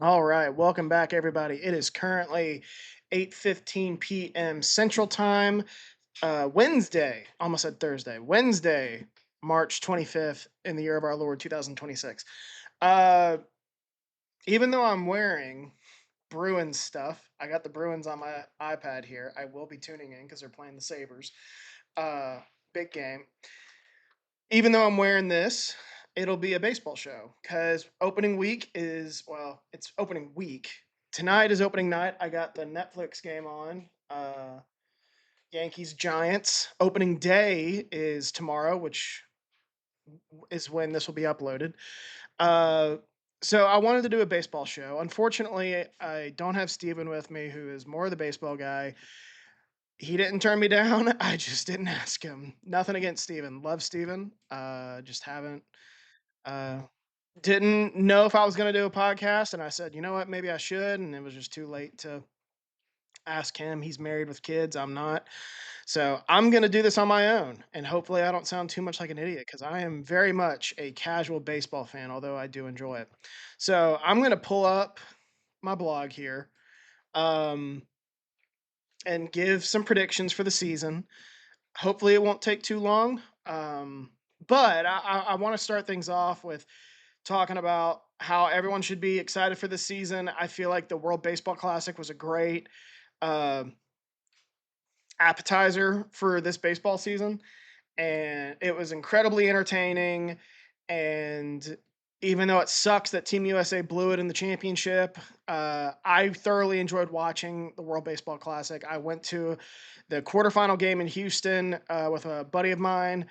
All right, welcome back, everybody. It is currently 8:15 p.m. Central Time, Wednesday, almost said Thursday, Wednesday, March 25th, in the year of our Lord 2026. Uh, Even though I'm wearing Bruins stuff, I got the Bruins on my iPad here. I will be tuning in because they're playing the Sabres. Uh, Big game. Even though I'm wearing this, it'll be a baseball show because opening week is, well, it's opening week. Tonight is opening night. I got the Netflix game on. Yankees Giants. Opening day is tomorrow, which is when this will be uploaded. Uh, so I wanted to do a baseball show. Unfortunately, I don't have Steven with me, who is more the baseball guy. He didn't turn me down. I just didn't ask him. Nothing against Steven. Love Steven. Just haven't uh, didn't know if I was gonna do a podcast, and I said, "You know what? Maybe I should," and it was just too late to ask him. He's married with kids, I'm not. So, I'm gonna do this on my own, and hopefully I don't sound too much like an idiot because I am very much a casual baseball fan, although I do enjoy it. So, I'm gonna pull up my blog here, um, and give some predictions for the season. Hopefully, it won't take too long, but I wanna start things off with talking about how everyone should be excited for this season. I feel like the World Baseball Classic was a great uh, appetizer for this baseball season, and it was incredibly entertaining. And even though it sucks that Team USA blew it in the championship, I thoroughly enjoyed watching the World Baseball Classic. I went to the quarterfinal game in Houston with a buddy of mine,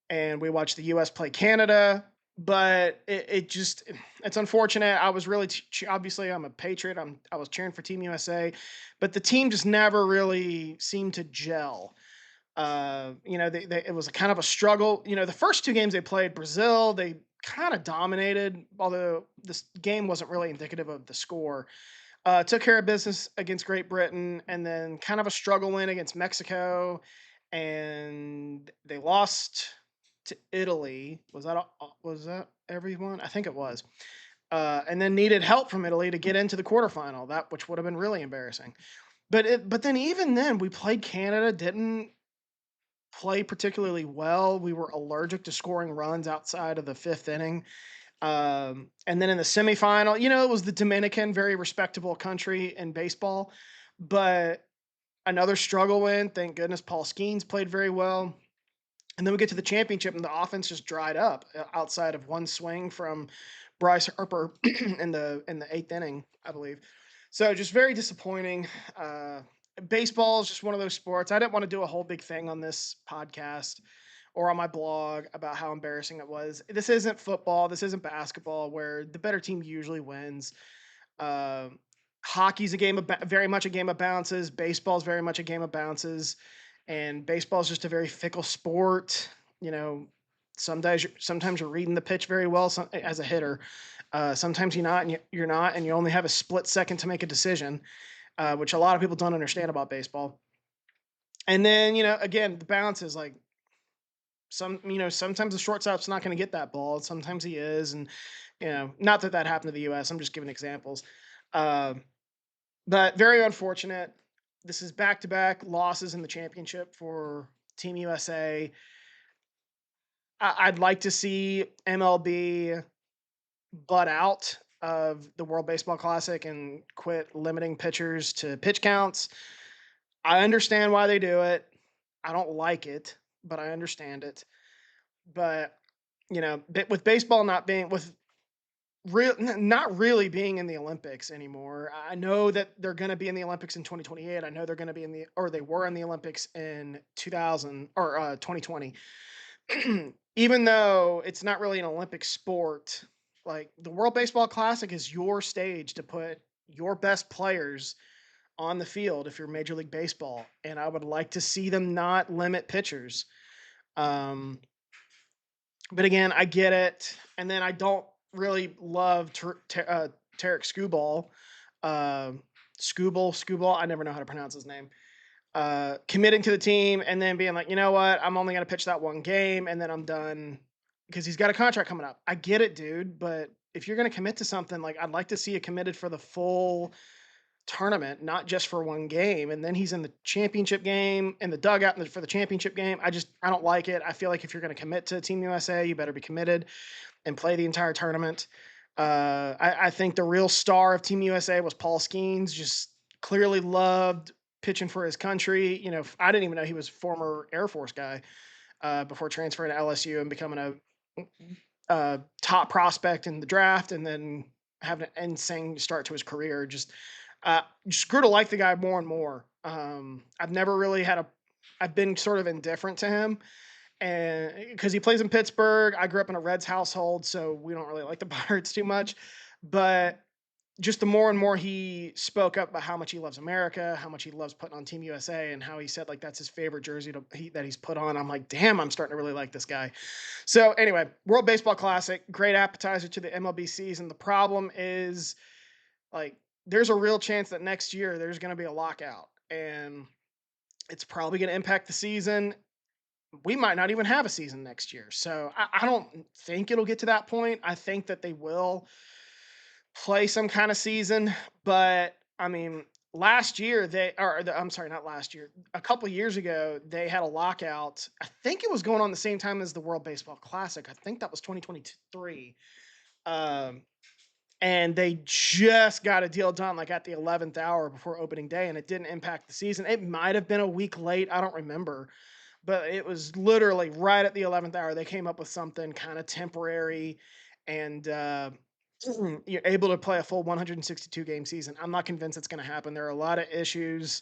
and we watched the U.S. play Canada. But it just it's unfortunate. I was really obviously I'm a patriot. I was cheering for Team USA, but the team just never really seemed to gel. It was a kind of a struggle. The first two games they played, Brazil, they kind of dominated, although this game wasn't really indicative of the score. Took care of business against Great Britain, and then kind of a struggle win against Mexico, and they lost to Italy. Was that everyone? I think it was. And then needed help from Italy to get into the quarterfinal. That which would have been really embarrassing. But then even then we played Canada, didn't play particularly well. We were allergic to scoring runs outside of the fifth inning. And then in the semifinal, it was the Dominican, very respectable country in baseball, but another struggle win. Thank goodness Paul Skeens played very well. And then we get to the championship, and the offense just dried up outside of one swing from Bryce Harper in the eighth inning, I believe. So just very disappointing. Baseball is just one of those sports. I didn't want to do a whole big thing on this podcast or on my blog about how embarrassing it was. This isn't football. This isn't basketball, where the better team usually wins. Uh, Hockey's a game of very much a game of bounces. Baseball's very much a game of bounces, and baseball is just a very fickle sport. You know, sometimes you're reading the pitch very well as a hitter. Sometimes you're not, and you're not, and you only have a split second to make a decision, which a lot of people don't understand about baseball. And then again, the bounce is like sometimes the shortstop's not going to get that ball. Sometimes he is, and not that happened to the U.S. I'm just giving examples. Um, but very unfortunate. This is back-to-back losses in the championship for Team USA. I'd like to see MLB butt out of the World Baseball Classic and quit limiting pitchers to pitch counts. I understand why they do it. I don't like it, but I understand it. But with baseball not being not really being in the Olympics anymore. I know that they're going to be in the Olympics in 2028. I know they're going to be or they were in the Olympics in 2000 or 2020. Even though it's not really an Olympic sport, like the World Baseball Classic is your stage to put your best players on the field if you're Major League Baseball, and I would like to see them not limit pitchers. Um, but again, I get it. And then I don't really love Tarek Skubal. Uh, Skubal. I never know how to pronounce his name. Committing to the team and then being like, you know what? I'm only going to pitch that one game and then I'm done because he's got a contract coming up. I get it, dude, but if you're going to commit to something, like I'd like to see it committed for the full tournament, not just for one game. And then he's in the championship game in the dugout for the championship game. I don't like it. I feel like if you're going to commit to Team USA, you better be committed and play the entire tournament. I think the real star of Team USA was Paul Skeens. Just clearly loved pitching for his country. I didn't even know he was a former Air Force guy before transferring to LSU and becoming a top prospect in the draft, and then having an insane start to his career. Just grew to like the guy more and more. I've never really I've been sort of indifferent to him, and because he plays in Pittsburgh. I grew up in a Reds household, so we don't really like the Pirates too much. But just the more and more he spoke up about how much he loves America, how much he loves putting on Team USA, and how he said like that's his favorite jersey that he's put on. I'm like, damn, I'm starting to really like this guy. So anyway, World Baseball Classic, great appetizer to the MLB season. The problem is like there's a real chance that next year there's going to be a lockout, and it's probably going to impact the season. We might not even have a season next year. So I don't think it'll get to that point. I think that they will play some kind of season, but I mean, last year I'm sorry, not last year, a couple years ago, they had a lockout. I think it was going on the same time as the World Baseball Classic. I think that was 2023. Um, and they just got a deal done like at the 11th hour before opening day, and it didn't impact the season. It might have been a week late. I don't remember, but it was literally right at the 11th hour. They came up with something kind of temporary, and you're able to play a full 162 game season. I'm not convinced it's going to happen. There are a lot of issues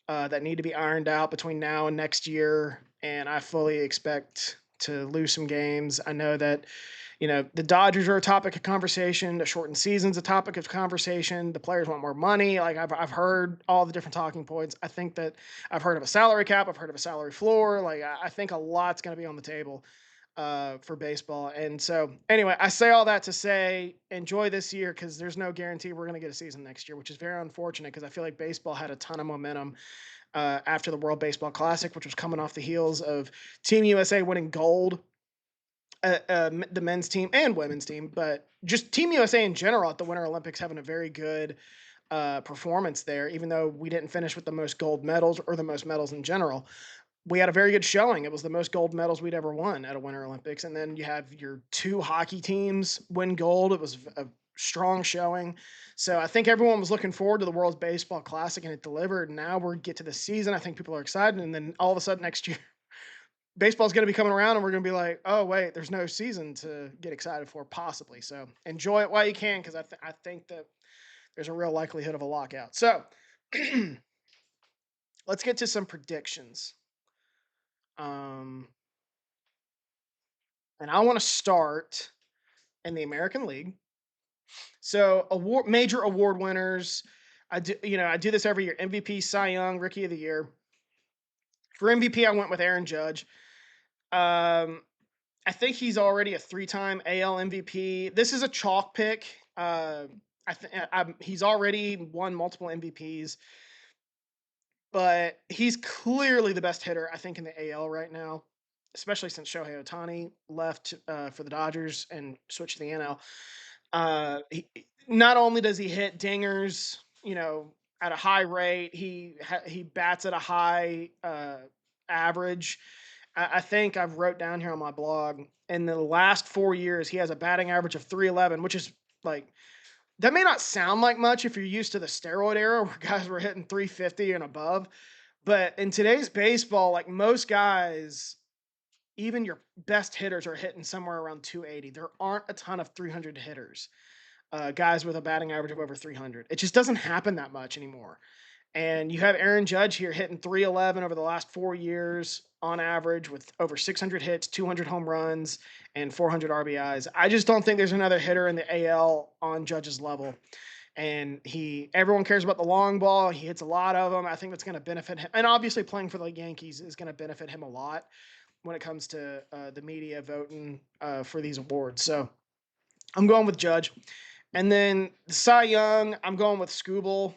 that need to be ironed out between now and next year, and I fully expect to lose some games. I know that the Dodgers are a topic of conversation. The shortened season's a topic of conversation. The players want more money. Like I've heard all the different talking points. I think that I've heard of a salary cap. I've heard of a salary floor. Like I think a lot's going to be on the table for baseball. And so anyway, I say all that to say enjoy this year because there's no guarantee we're going to get a season next year, which is very unfortunate because I feel like baseball had a ton of momentum after the World Baseball Classic, which was coming off the heels of Team USA winning gold, the men's team and women's team, but just Team USA in general at the Winter Olympics having a very good performance there, even though we didn't finish with the most gold medals or the most medals in general. We had a very good showing. It was the most gold medals we'd ever won at a Winter Olympics. And then you have your two hockey teams win gold. It was a strong showing. So I think everyone was looking forward to the World Baseball Classic, and it delivered. Now we get to the season. I think people are excited. And then all of a sudden next year, baseball's going to be coming around and we're going to be like, oh, wait, there's no season to get excited for, possibly. So enjoy it while you can, because I think that there's a real likelihood of a lockout. So let's get to some predictions. Um, and I want to start in the American League. So major award winners. I do this every year. MVP, Cy Young, Rookie of the Year. For MVP, I went with Aaron Judge. I think he's already a 3-time AL MVP. This is a chalk pick. He's already won multiple MVPs, but he's clearly the best hitter, I think, in the AL right now, especially since Shohei Ohtani left for the Dodgers and switched to the NL. Not only does he hit dingers, at a high rate, he bats at a high average. I think I've wrote down here on my blog, in the last 4 years, he has a batting average of 311, which is like, that may not sound like much if you're used to the steroid era where guys were hitting 350 and above. But in today's baseball, like most guys, even your best hitters are hitting somewhere around 280. There aren't a ton of 300 hitters, guys with a batting average of over 300. It just doesn't happen that much anymore. And you have Aaron Judge here hitting 311 over the last 4 years on average with over 600 hits, 200 home runs, and 400 RBIs. I just don't think there's another hitter in the AL on Judge's level. And everyone cares about the long ball. He hits a lot of them. I think that's going to benefit him. And obviously playing for the Yankees is going to benefit him a lot when it comes to the media voting for these awards. So I'm going with Judge. And then Cy Young, I'm going with Skubal.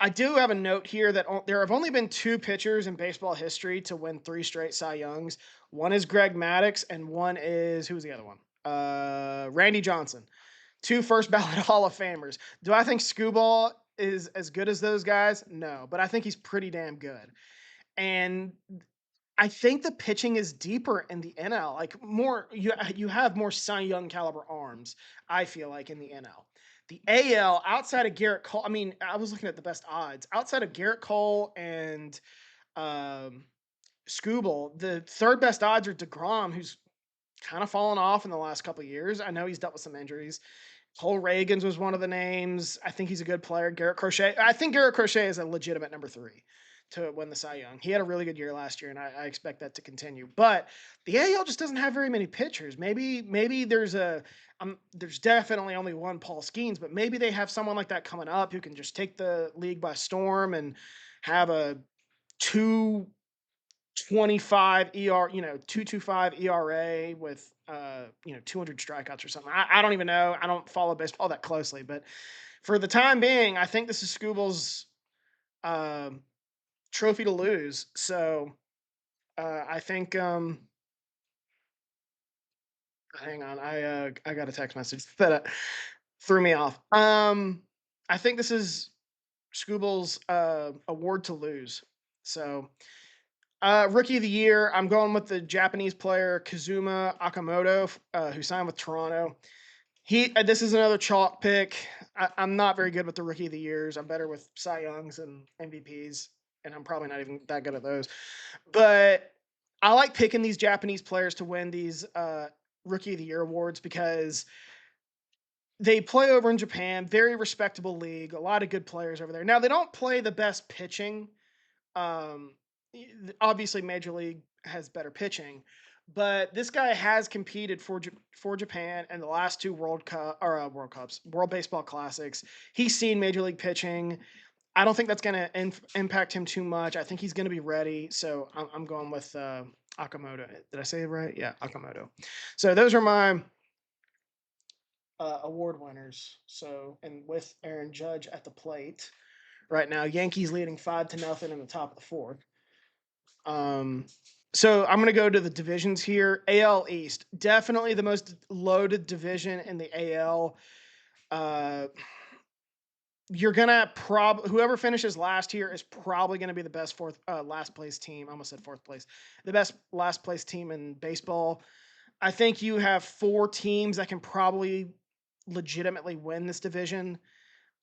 I do have a note here that there have only been 2 pitchers in baseball history to win 3 straight Cy Youngs. One is Greg Maddux, and one is, who's the other one? Randy Johnson, two first ballot Hall of Famers. Do I think Scooball is as good as those guys? No, but I think he's pretty damn good. And I think the pitching is deeper in the NL. Like more, you have more Cy Young caliber arms. I feel like in the NL, the AL outside of Garrett Cole. I mean, I was looking at the best odds outside of Garrett Cole and um, Scooble. The third best odds are Degrom, who's kind of fallen off in the last couple of years. I know he's dealt with some injuries. Cole Reagans was one of the names. I think he's a good player. Garrett Crochet. I think Garrett Crochet is a legitimate number three to win the Cy Young. He had a really good year last year, and I expect that to continue. But the AL just doesn't have very many pitchers. Maybe there's definitely only one Paul Skeens, but maybe they have someone like that coming up who can just take the league by storm and have a 2.25 ER, 2.25 ERA with 200 strikeouts or something. I don't even know. I don't follow baseball that closely, but for the time being, I think this is Scooble's um, trophy to lose. So I think hang on, I got a text message that threw me off. I think this is Scooble's award to lose. So rookie of the year, I'm going with the Japanese player Kazuma Akamoto, who signed with Toronto. This is another chalk pick. I'm not very good with the rookie of the years. I'm better with Cy Youngs and MVPs, and I'm probably not even that good at those. But I like picking these Japanese players to win these rookie of the year awards because they play over in Japan, very respectable league, a lot of good players over there. Now they don't play the best pitching. Um, Obviously, Major League has better pitching, but this guy has competed for Japan in the last two World Cups, World Baseball Classics. He's seen Major League pitching. I don't think that's going to impact him too much. I think he's going to be ready. So I'm going with Akamoto. Did I say it right? Yeah, Akamoto. So those are my award winners. So, and with Aaron Judge at the plate right now, Yankees leading 5-0 in the top of the fourth. Um, so I'm going to go to the divisions here. AL East, definitely the most loaded division in the AL. You're gonna whoever finishes last here is probably gonna be the best last place team. I almost said fourth place, the best last place team in baseball. I think you have four teams that can probably legitimately win this division.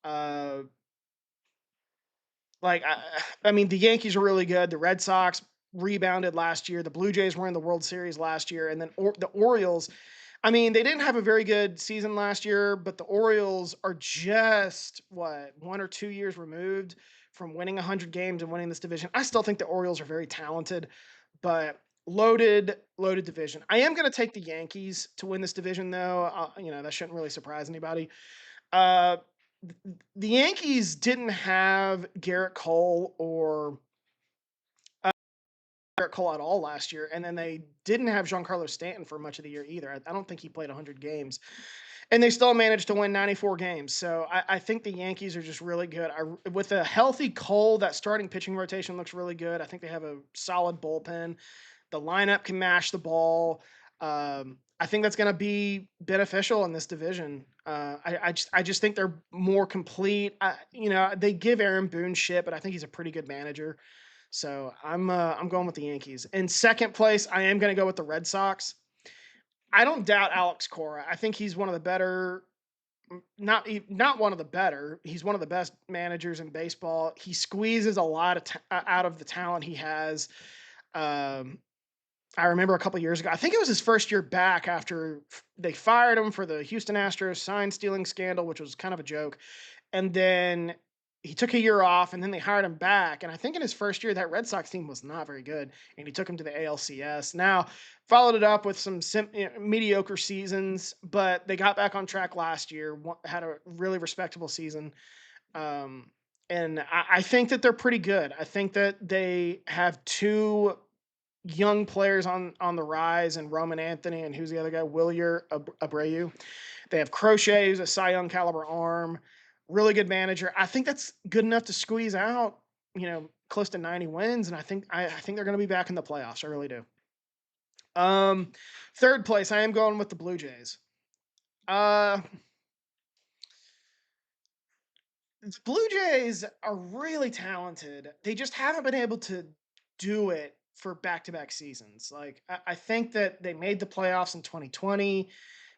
Uh, I mean, the Yankees are really good. The Red Sox rebounded last year. The Blue Jays were in the World Series last year, and then the Orioles. I mean, they didn't have a very good season last year, but the Orioles are just 1 or 2 years removed from winning 100 games and winning this division. I still think the Orioles are very talented, but loaded division. I am going to take the Yankees to win this division, though. That shouldn't really surprise anybody. Uh, the Yankees didn't have Garrett Cole or Garrett Cole at all last year, and then they didn't have Giancarlo Stanton for much of the year either. I don't think he played 100 games, and they still managed to win 94 games. So I think the Yankees are just really good. With a healthy Cole, that starting pitching rotation looks really good. I think they have a solid bullpen. The lineup can mash the ball. I think that's going to be beneficial in this division. I just think they're more complete. They give Aaron Boone shit, but I think he's a pretty good manager. So I'm going with the Yankees. In second place, I am going to go with the Red Sox. I don't doubt Alex Cora. I think he's one of the better, not one of the better. He's one of the best managers in baseball. He squeezes a lot of out of the talent he has. Um, I remember a couple years ago, I think it was his first year back after they fired him for the Houston Astros sign stealing scandal, which was kind of a joke. And then he took a year off, and then they hired him back. And I think in his first year, that Red Sox team was not very good, and he took him to the ALCS. Now, followed it up with some mediocre seasons, but they got back on track last year, had a really respectable season. Um, and I think that they're pretty good. I think that they have two young players on the rise, and Roman Anthony, and who's the other guy? Wilyer Abreu. They have Crochet, who's a Cy Young caliber arm, really good manager. I think that's good enough to squeeze out, close to 90 wins, and I think they're going to be back in the playoffs. I really do. Um, third place, I am going with the Blue Jays. Uh, the Blue Jays are really talented. They just haven't been able to do it for back-to-back seasons. Like I think that they made the playoffs in 2020,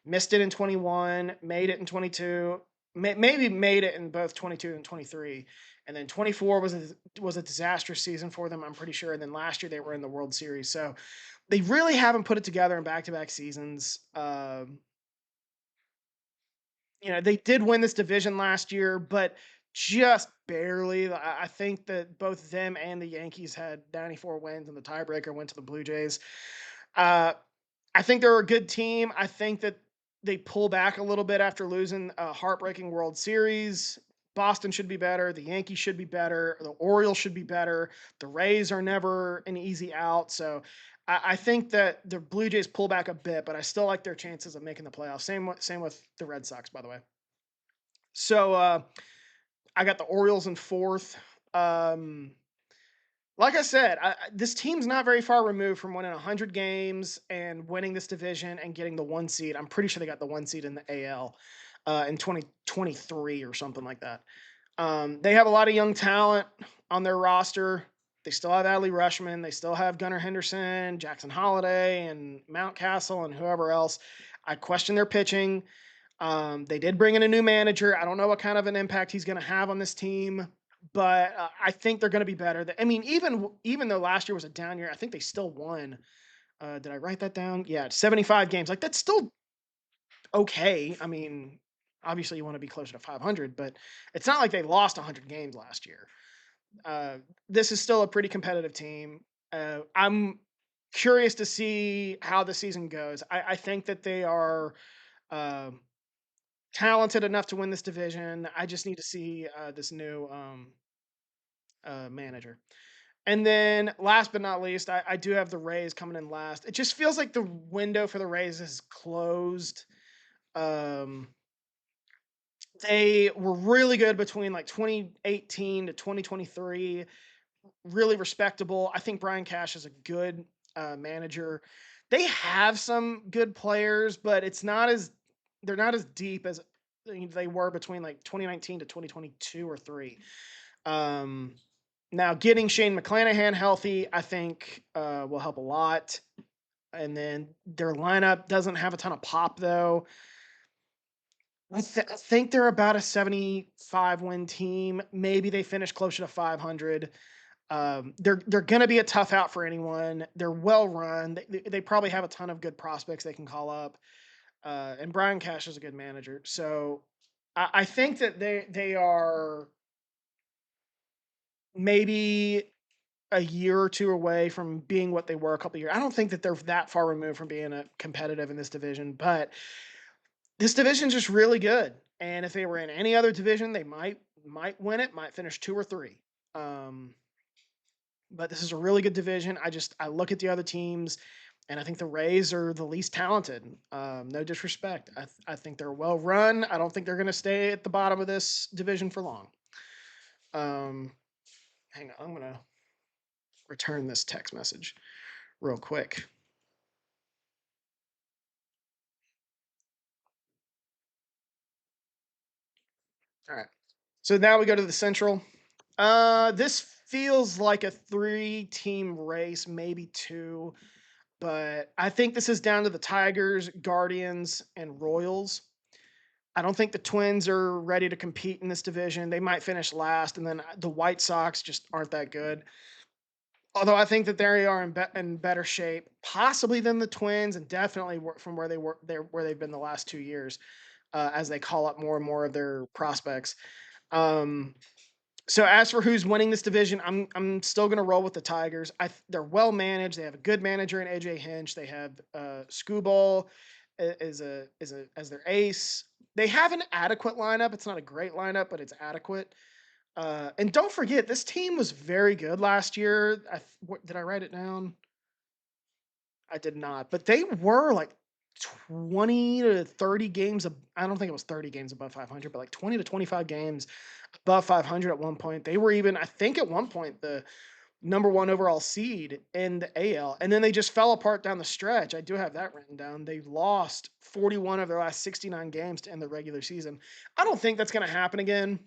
missed it in 21, made it in 22, maybe made it in both 22 and 23, and then 24 was a disastrous season for them. I'm pretty sure. And then last year they were in the World Series, so they really haven't put it together in back-to-back seasons. They did win this division last year, but just barely. I think that both them and the Yankees had 94 wins, and the tiebreaker went to the Blue Jays. Uh, I think they're a good team. I think that they pull back a little bit after losing a heartbreaking World Series. Boston should be better. The Yankees should be better. The Orioles should be better. The Rays are never an easy out. So I think that the Blue Jays pull back a bit, but I still like their chances of making the playoffs. Same with the Red Sox, by the way. So I got the Orioles in fourth. Um, like I said, this team's not very far removed from winning 100 games and winning this division and getting the one seed. I'm pretty sure they got the one seed in the AL in 2023 or something like that. They have a lot of young talent on their roster. They still have Adley Rushman. They still have Gunnar Henderson, Jackson Holliday, and Mountcastle, and whoever else. I question their pitching. They did bring in a new manager. I don't know what kind of an impact he's going to have on this team, but I think they're going to be better. I mean, even though last year was a down year, I think they still won. Did I write that down? Yeah, 75 games. Like that's still okay. I mean, obviously you want to be closer to 500, but it's not like they lost 100 games last year. Uh, this is still a pretty competitive team. I'm curious to see how the season goes. I think that they are. um talented enough to win this division. I just need to see this new manager. And then, last but not least, I do have the Rays coming in last. It just feels like the window for the Rays is closed. Um, they were really good between like 2018 to 2023, really respectable. I think Brian Cash is a good manager. They have some good players, but they're not as deep as they were between like 2019 to 2022 or three. Um, Now getting Shane McClanahan healthy, I think will help a lot. And then their lineup doesn't have a ton of pop though. I think they're about a 75 win team. Maybe they finish closer to 500. They're going to be a tough out for anyone. They're well run. They probably have a ton of good prospects they can call up. And Brian Cash is a good manager. So I think that they are maybe a year or two away from being what they were a couple years. I don't think that they're that far removed from being a competitive in this division, but this division's just really good. And if they were in any other division, they might win it, might finish two or three. Um, but this is a really good division. I look at the other teams, and I think the Rays are the least talented. No disrespect. I think they're well run. I don't think they're going to stay at the bottom of this division for long. Um, Hang on, I'm going to return this text message real quick. All right. So now we go to the Central. This feels like a three-team race, maybe two, but I think this is down to the Tigers, Guardians, and Royals. I don't think the Twins are ready to compete in this division. They might finish last, and then the White Sox just aren't that good. Although I think that they are in better shape, possibly than the Twins, and definitely from where where they've been the last 2 years, as they call up more and more of their prospects. Um, so as for who's winning this division, I'm still going to roll with the Tigers. They're well managed. They have a good manager in AJ Hinch. They have Scuball as their ace. They have an adequate lineup. It's not a great lineup, but it's adequate. And don't forget, this team was very good last year. Did I write it down? I did not, but they were like 20 to 30 games. I don't think it was 30 games above 500, but like 20 to 25 games above 500 at one point. They were even, I think at one point, number one overall seed in the AL. And then they just fell apart down the stretch. I do have that written down. They lost 41 of their last 69 games to end the regular season. I don't think that's going to happen again.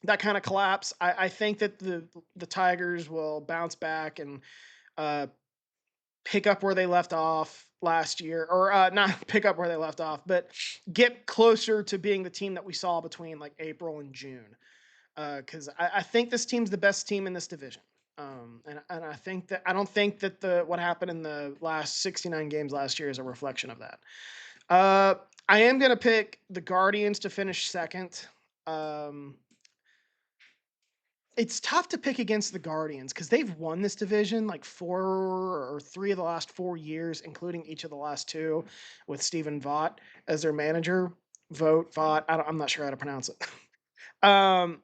That kind of collapse. I think that the Tigers will bounce back and uh, pick up where they left off last year, or not pick up where they left off, but get closer to being the team that we saw between like April and June. Because I think this team's the best team in this division. And I think that I don't think that the what happened in the last 69 games last year is a reflection of that. Uh, I am gonna pick the Guardians to finish second. Um, it's tough to pick against the Guardians because they've won this division like 3 of the last 4 years, including each of the last two, with Stephen Vaught as their manager. Vaught. I'm not sure how to pronounce it. Um,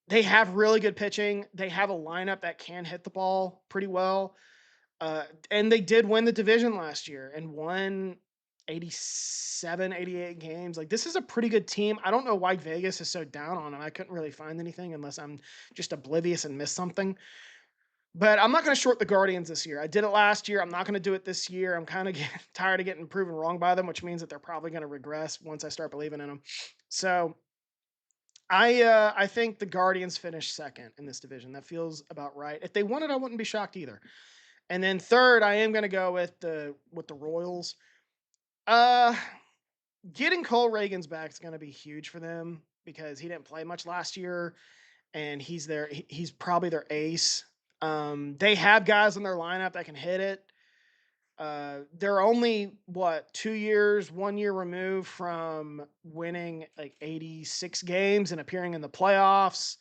they have really good pitching. They have a lineup that can hit the ball pretty well. And they did win the division last year and won 87, 88 games. Like, this is a pretty good team. I don't know why Vegas is so down on them. I couldn't really find anything unless I'm just oblivious and missed something. But I'm not going to short the Guardians this year. I did it last year. I'm not going to do it this year. I'm kind of tired of getting proven wrong by them, which means that they're probably going to regress once I start believing in them. So I think the Guardians finished second in this division. That feels about right. If they won it, I wouldn't be shocked either. And then third, I am going to go with the Royals. Uh, Getting Cole Reagans back is going to be huge for them because he didn't play much last year, and he's probably their ace. They have guys in their lineup that can hit it. They're only 2 years, 1 year removed from winning like 86 games and appearing in the playoffs.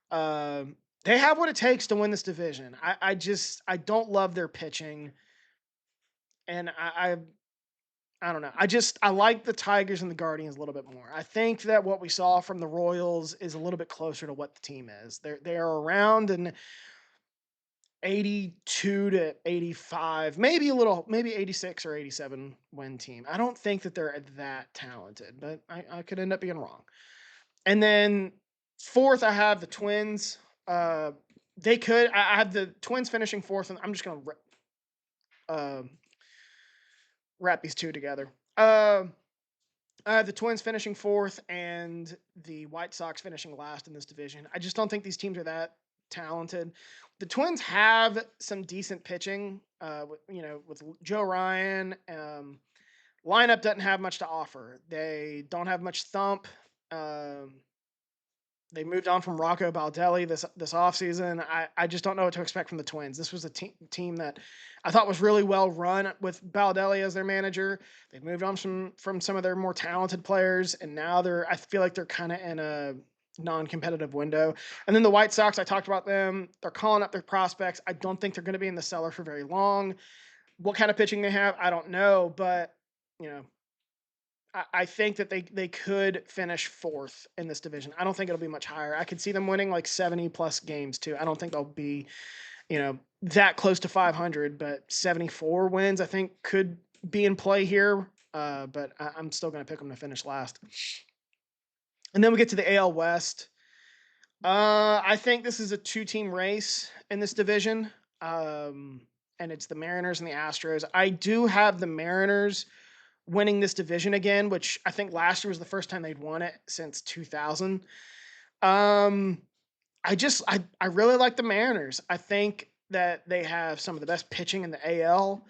They have what it takes to win this division. I don't love their pitching, and I don't know. I like the Tigers and the Guardians a little bit more. I think that what we saw from the Royals is a little bit closer to what the team is. They are around an 82 to 85, maybe 86 or 87 win team. I don't think that they're that talented, but I could end up being wrong. And then fourth, I have the Twins. I have the Twins finishing fourth, and I'm just gonna wrap these two together. I have the Twins finishing fourth and the White Sox finishing last in this division. I just don't think these teams are that talented. The Twins have some decent pitching, with Joe Ryan. Lineup doesn't have much to offer. They don't have much thump. Um, they moved on from Rocco Baldelli this offseason. I just don't know what to expect from the Twins. This was a team that I thought was really well run with Baldelli as their manager. They've moved on from some of their more talented players, and now I feel like they're kind of in a non-competitive window. And then the White Sox, I talked about them. They're calling up their prospects. I don't think they're going to be in the cellar for very long. What kind of pitching they have, I don't know, but you know, I think that they could finish fourth in this division. I don't think it'll be much higher. I could see them winning like 70 plus games too. I don't think they'll be, that close to 500, but 74 wins I think could be in play here. But I'm still going to pick them to finish last. And then we get to the AL West. I think this is a two-team race in this division. And it's the Mariners and the Astros. I do have the Mariners winning this division again, which I think last year was the first time they'd won it since 2000. I really like the Mariners. I think that they have some of the best pitching in the AL,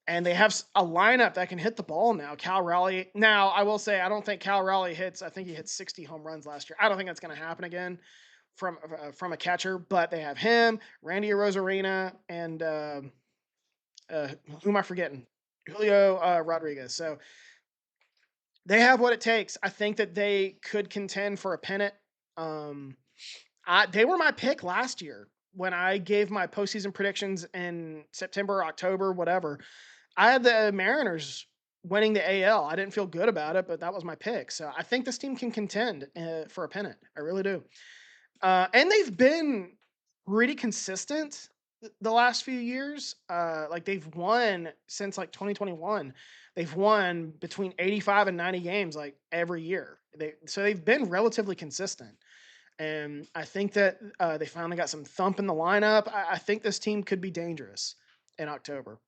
and they have a lineup that can hit the ball now. Cal Raleigh. Now, I will say I don't think Cal Raleigh hits. I think he hit 60 home runs last year. I don't think that's going to happen again from a catcher. But they have him, Randy Arozarena, and who am I forgetting? Julio Rodriguez. So they have what it takes. I think that they could contend for a pennant. They were my pick last year when I gave my postseason predictions in September, October, whatever. I had the Mariners winning the AL. I didn't feel good about it, but that was my pick. So I think this team can contend for a pennant. I really do. And they've been pretty consistent the last few years. Like they've won since like 2021. They've won between 85 and 90 games like every year. They've been relatively consistent. And I think that they finally got some thump in the lineup. I think this team could be dangerous in October.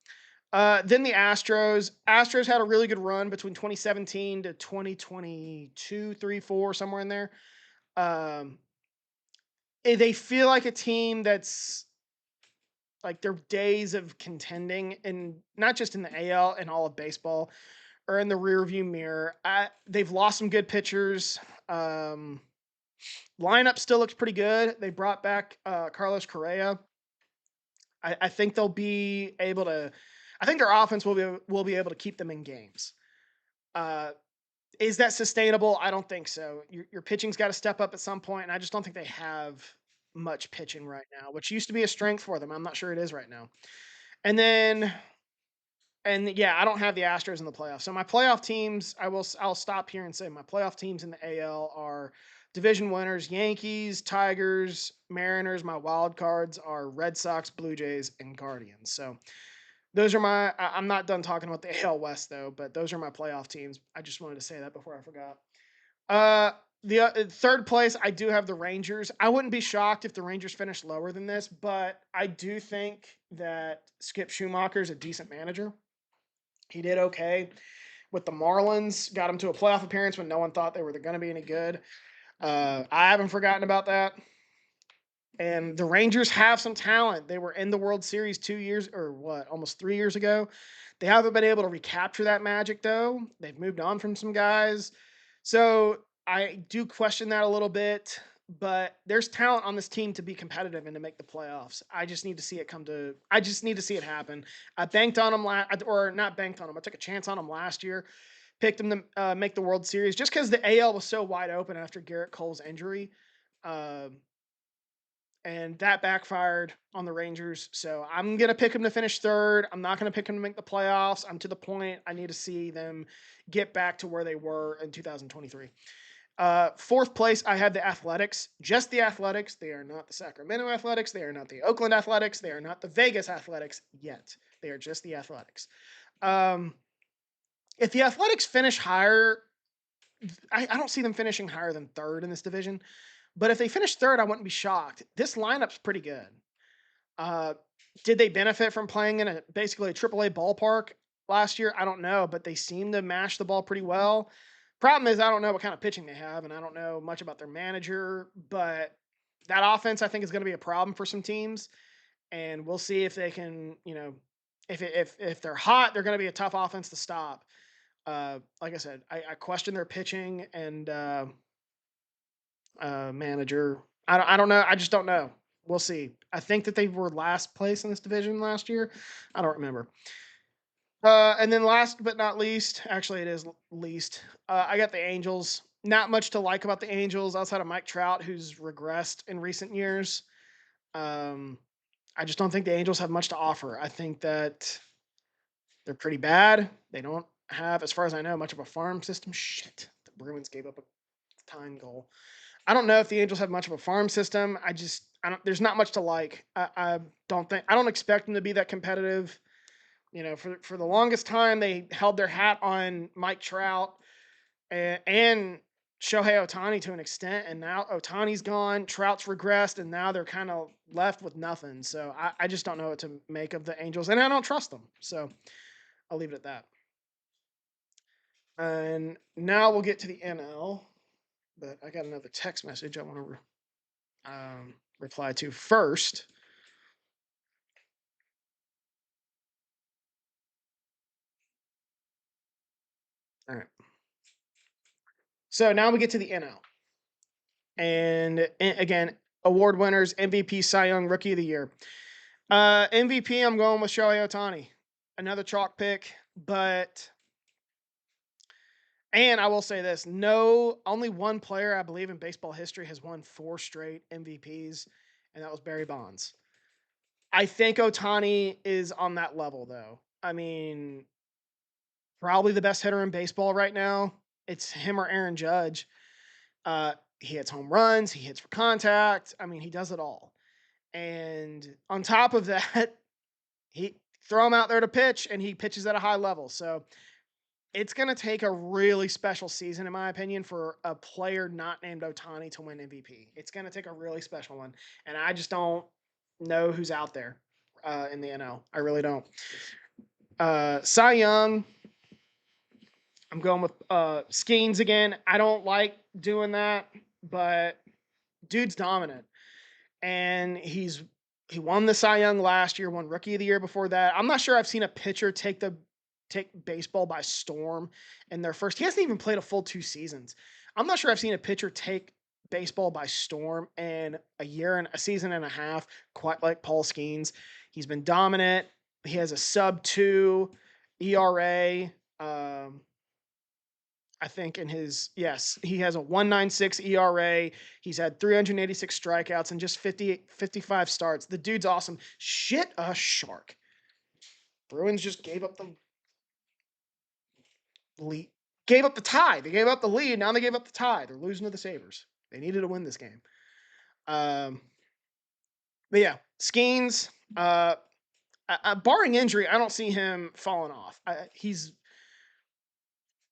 Then the Astros. Astros had a really good run between 2017 to 2022, 3, 4, somewhere in there. Um, they feel like a team that's like their days of contending, and not just in the AL and all of baseball, are in the rearview mirror. They've lost some good pitchers. Um, Lineup still looks pretty good. They brought back Carlos Correa. I think they'll be able to. I think their offense will be able to keep them in games. Uh, is that sustainable? I don't think so. Your pitching's got to step up at some point, and I just don't think they have much pitching right now, which used to be a strength for them. I'm not sure it is right now. And then, and yeah, I don't have the Astros in the playoffs. So my playoff teams, I'll stop here and say my playoff teams in the AL are division winners: Yankees, Tigers, Mariners. My wild cards are Red Sox, Blue Jays, and Guardians. So those are my. I'm not done talking about the AL West though, but those are my playoff teams. I just wanted to say that before I forgot. Uh, the third place, I do have the Rangers. I wouldn't be shocked if the Rangers finish lower than this, but I do think that Skip Schumacher is a decent manager. He did okay with the Marlins, got them to a playoff appearance when no one thought they were going to be any good. I haven't forgotten about that. And the Rangers have some talent. They were in the World Series 2 years or what, almost 3 years ago. They haven't been able to recapture that magic though. They've moved on from some guys. So I do question that a little bit, but there's talent on this team to be competitive and to make the playoffs. I just need to see it I just need to see it happen. I banked on them or not banked on them. I took a chance on them last year. Picked them to make the World Series just because the AL was so wide open after Garrett Cole's injury. Um, and that backfired on the Rangers. So I'm going to pick them to finish third. I'm not going to pick them to make the playoffs. I'm to the point I need to see them get back to where they were in 2023. Fourth place, I had the Athletics, just the Athletics. They are not the Sacramento Athletics. They are not the Oakland Athletics. They are not the Vegas Athletics yet. They are just the Athletics. Um, if the Athletics finish higher, I don't see them finishing higher than third in this division. But if they finish third, I wouldn't be shocked. This lineup's pretty good. Uh, did they benefit from playing in basically a AAA ballpark last year? I don't know, but they seem to mash the ball pretty well. Problem is, I don't know what kind of pitching they have, and I don't know much about their manager. But that offense, I think, is going to be a problem for some teams, and we'll see if they can. If they're hot, they're going to be a tough offense to stop. Like I said, I question their pitching and manager. I don't know. I just don't know. We'll see. I think that they were last place in this division last year. I don't remember. And then last but not least, actually it is least. I got the Angels. Not much to like about the Angels outside of Mike Trout, who's regressed in recent years. Um, I just don't think the Angels have much to offer. I think that they're pretty bad. They don't have, as far as I know, much of a farm system. Shit, the Bruins gave up a tying goal. I don't know if the Angels have much of a farm system. I don't. There's not much to like. I don't expect them to be that competitive. For the longest time they held their hat on Mike Trout and Shohei Ohtani to an extent, and now Ohtani's gone, Trout's regressed, and now they're kind of left with nothing. So I just don't know what to make of the Angels, and I don't trust them. So I'll leave it at that. And now we'll get to the NL, but I got another text message I want to reply to first. All right. So now we get to the NL. And again, award winners, MVP, Cy Young, Rookie of the Year. MVP, I'm going with Shohei Ohtani. Another chalk pick, but and I will say this: only one player I believe in baseball history has won 4 straight MVPs, and that was Barry Bonds. I think Ohtani is on that level, though. I mean, probably the best hitter in baseball right now. It's him or Aaron Judge. He hits home runs, he hits for contact. I mean, he does it all. And on top of that, he throw him out there to pitch, and he pitches at a high level. So it's going to take a really special season, in my opinion, for a player not named Ohtani to win MVP. It's going to take a really special one. And I just don't know who's out there in the NL. I really don't. Cy Young, I'm going with Skeens again. I don't like doing that, but dude's dominant. And he won the Cy Young last year, won Rookie of the Year before that. I'm not sure I've seen a pitcher take baseball by storm in their first. He hasn't even played a full 2 seasons. I'm not sure I've seen a pitcher take baseball by storm in a season and a half, quite like Paul Skeens. He's been dominant. He has a sub 2 ERA. I think he has a 1.96 ERA. He's had 386 strikeouts and just 55 starts. The dude's awesome. Shit a shark. Bruins just gave up the lead. Gave up the tie. They gave up the lead. Now they gave up the tie. They're losing to the Sabres. They needed to win this game. But yeah, Skeens, barring injury, I don't see him falling off. He's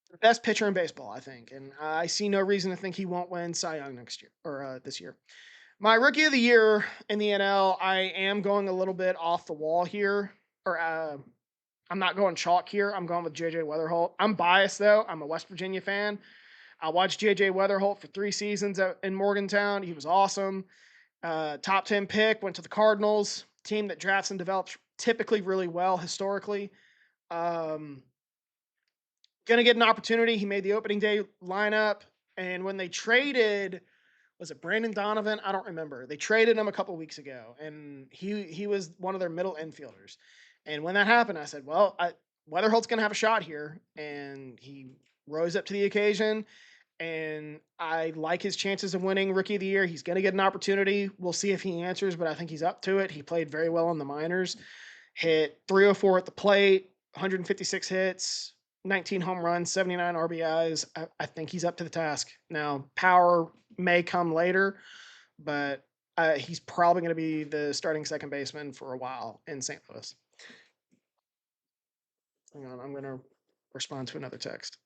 the best pitcher in baseball, I think, and I see no reason to think he won't win Cy Young next year or this year. My Rookie of the Year in the NL, I am going a little bit off the wall here, or I'm not going chalk here. I'm going with JJ Weatherholt. I'm biased though. I'm a West Virginia fan. I watched JJ Weatherholt for 3 seasons in Morgantown. He was awesome. Top 10 pick, went to the Cardinals, team that drafts and develops typically really well historically. Gonna get an opportunity. He made the opening day lineup, and when they traded, was it Brandon Donovan? I don't remember. They traded him a couple weeks ago, and he was one of their middle infielders. And when that happened, I said, "Well, Weatherholt's gonna have a shot here," and he rose up to the occasion. And I like his chances of winning Rookie of the Year. He's gonna get an opportunity. We'll see if he answers, but I think he's up to it. He played very well in the minors. Hit 304 at the plate, 156 hits, 19 home runs, 79 RBIs. I think he's up to the task. Now, power may come later, but he's probably going to be the starting second baseman for a while in St. Louis. Hang on, I'm going to respond to another text.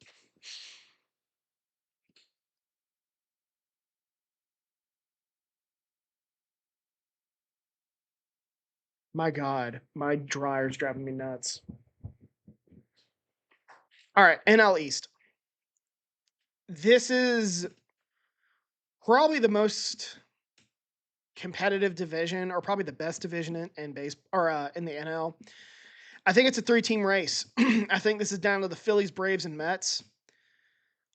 My God, my dryer's driving me nuts. All right, NL East. This is probably the most competitive division, or probably the best division in base or in the NL. I think it's a 3-team race. I think this is down to the Phillies, Braves, and Mets.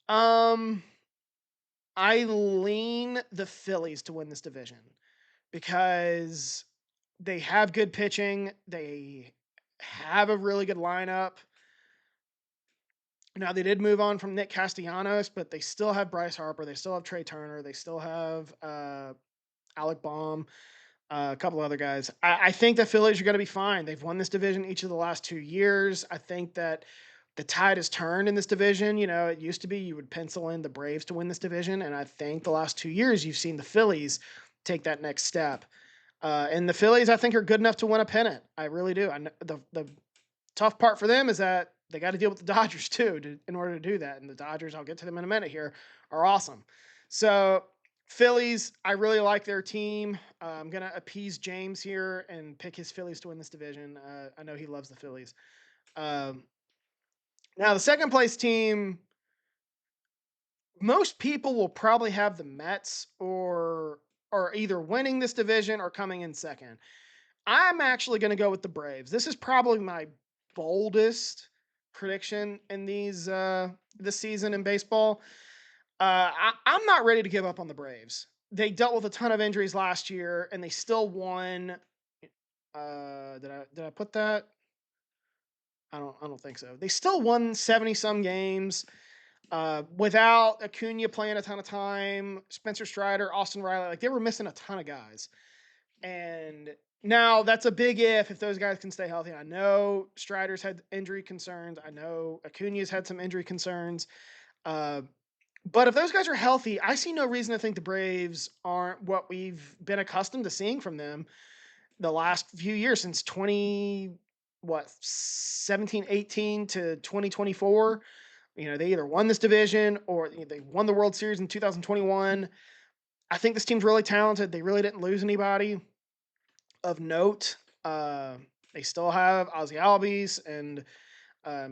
I lean the Phillies to win this division because they have good pitching. They have a really good lineup. Now, they did move on from Nick Castellanos, but they still have Bryce Harper. They still have Trey Turner. They still have Alec Baum, a couple other guys. I think the Phillies are going to be fine. They've won this division each of the last 2 years. I think that the tide has turned in this division. You know, it used to be you would pencil in the Braves to win this division, and I think the last 2 years you've seen the Phillies take that next step. And the Phillies, I think, are good enough to win a pennant. I really do. The tough part for them is that they got to deal with the Dodgers too in order to do that. And the Dodgers, I'll get to them in a minute here, are awesome. So Phillies, I really like their team. I'm going to appease James here and pick his Phillies to win this division. I know he loves the Phillies. Now, the second place team, most people will probably have the Mets or either winning this division or coming in second. I'm actually going to go with the Braves. This is probably my boldest prediction in this season in baseball. I'm not ready to give up on the Braves. They dealt with a ton of injuries last year, and they still won. Did I put that? I don't think so. They still won 70 some games without Acuna playing a ton of time. Spencer Strider, Austin Riley, like they were missing a ton of guys. And now that's a big if those guys can stay healthy. I know Strider's had injury concerns. I know Acuna's had some injury concerns. But if those guys are healthy, I see no reason to think the Braves aren't what we've been accustomed to seeing from them the last few years since 17, 18 to 2024. They either won this division or they won the World Series in 2021. I think this team's really talented. They really didn't lose anybody of note. Uh, they still have Ozzy Albies and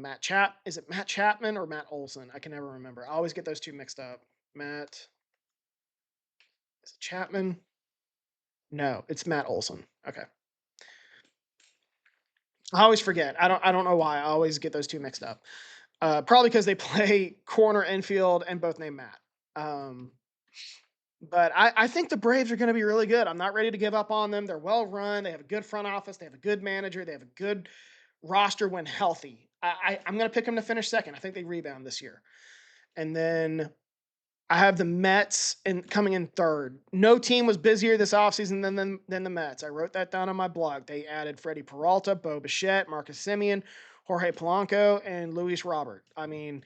Matt Chap. Is it Matt Chapman or Matt Olson? I can never remember. I always get those two mixed up. Matt is it Chapman? No, it's Matt Olson. Okay. I always forget. I don't know why. I always get those two mixed up. Probably because they play corner infield and both name Matt. Um, but I think the Braves are going to be really good. I'm not ready to give up on them. They're well run. They have a good front office. They have a good manager. They have a good roster when healthy. I'm going to pick them to finish second. I think they rebound this year. And then I have the Mets coming in third. No team was busier this offseason than the Mets. I wrote that down on my blog. They added Freddie Peralta, Bo Bichette, Marcus Simeon, Jorge Polanco, and Luis Robert. I mean,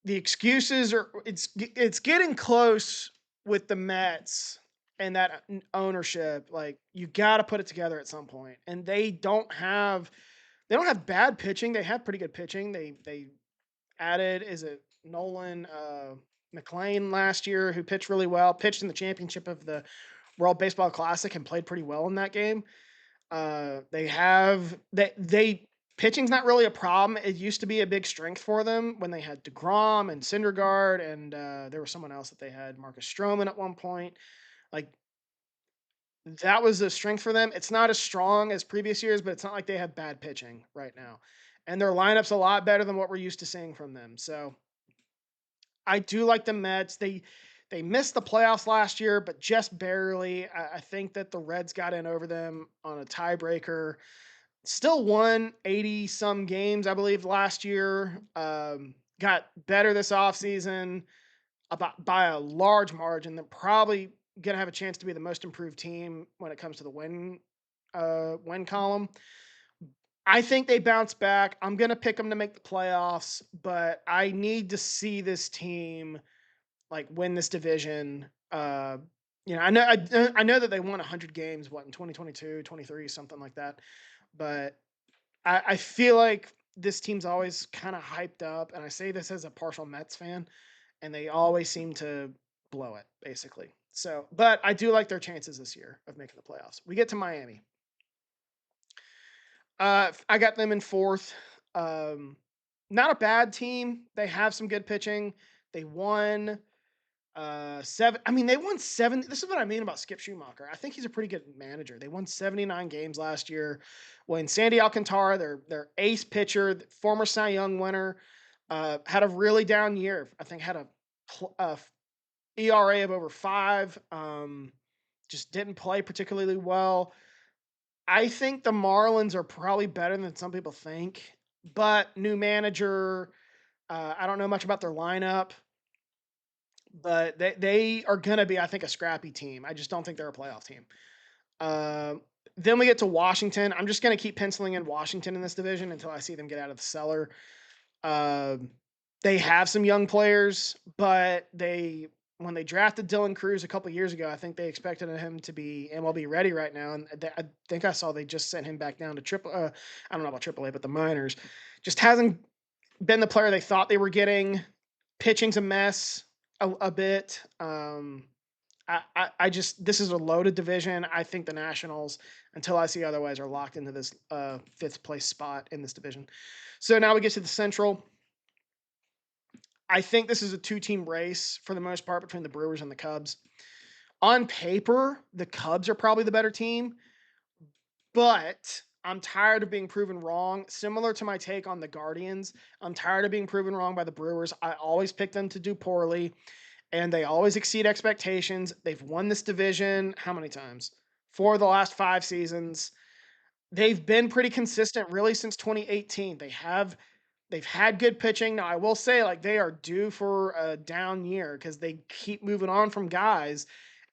the excuses are it's getting close with the Mets and that ownership. Like you got to put it together at some point. And they don't have bad pitching. They have pretty good pitching. They added is it Nolan McLean last year who pitched really well, pitched in the championship of the World Baseball Classic and played pretty well in that game. They pitching's not really a problem. It used to be a big strength for them when they had DeGrom and Syndergaard, and there was someone else that they had, Marcus Stroman at one point. Like that was a strength for them. It's not as strong as previous years, but it's not like they have bad pitching right now. And their lineup's a lot better than what we're used to seeing from them. So I do like the Mets. They missed the playoffs last year, but just barely. I think that the Reds got in over them on a tiebreaker. Still won 80 some games, I believe, last year. Got better this offseason about by a large margin. They're probably gonna have a chance to be the most improved team when it comes to the win column. I think they bounce back. I'm gonna pick them to make the playoffs, but I need to see this team like win this division. I know that they won 100 games what in 2022, 23, something like that. But I feel like this team's always kind of hyped up, and I say this as a partial Mets fan, and they always seem to blow it basically. So, but I do like their chances this year of making the playoffs. We get to Miami. I got them in fourth. Um, Not a bad team. They have some good pitching. They won seven. I mean, they won seven. This is what I mean about Skip Schumacher. I think he's a pretty good manager. They won 79 games last year. When Sandy Alcantara, their ace pitcher, former Cy Young winner, had a really down year. I think had a ERA of over 5. Just didn't play particularly well. I think the Marlins are probably better than some people think, but new manager. I don't know much about their lineup, but they are gonna be, I think, a scrappy team. I just don't think they're a playoff team. Uh, then we get to Washington. I'm just gonna keep penciling in Washington in this division until I see them get out of the cellar. Um, they have some young players, but when they drafted Dylan Cruz a couple years ago, I think they expected him to be MLB ready right now, and I think I saw they just sent him back down to triple. I don't know about AAA, but the minors just hasn't been the player they thought they were getting. Pitching's a mess a bit. I just this is a loaded division. I think the Nationals, until I see otherwise, are locked into this fifth place spot in this division. So now we get to the Central. I think this is a two-team race for the most part between the Brewers and the Cubs. On paper, the Cubs are probably the better team, but I'm tired of being proven wrong. Similar to my take on the Guardians, I'm tired of being proven wrong by the Brewers. I always pick them to do poorly, and they always exceed expectations. They've won this division how many times? 4 of the last 5 seasons. They've been pretty consistent really since 2018. They've had good pitching. Now, I will say, like, they are due for a down year because they keep moving on from guys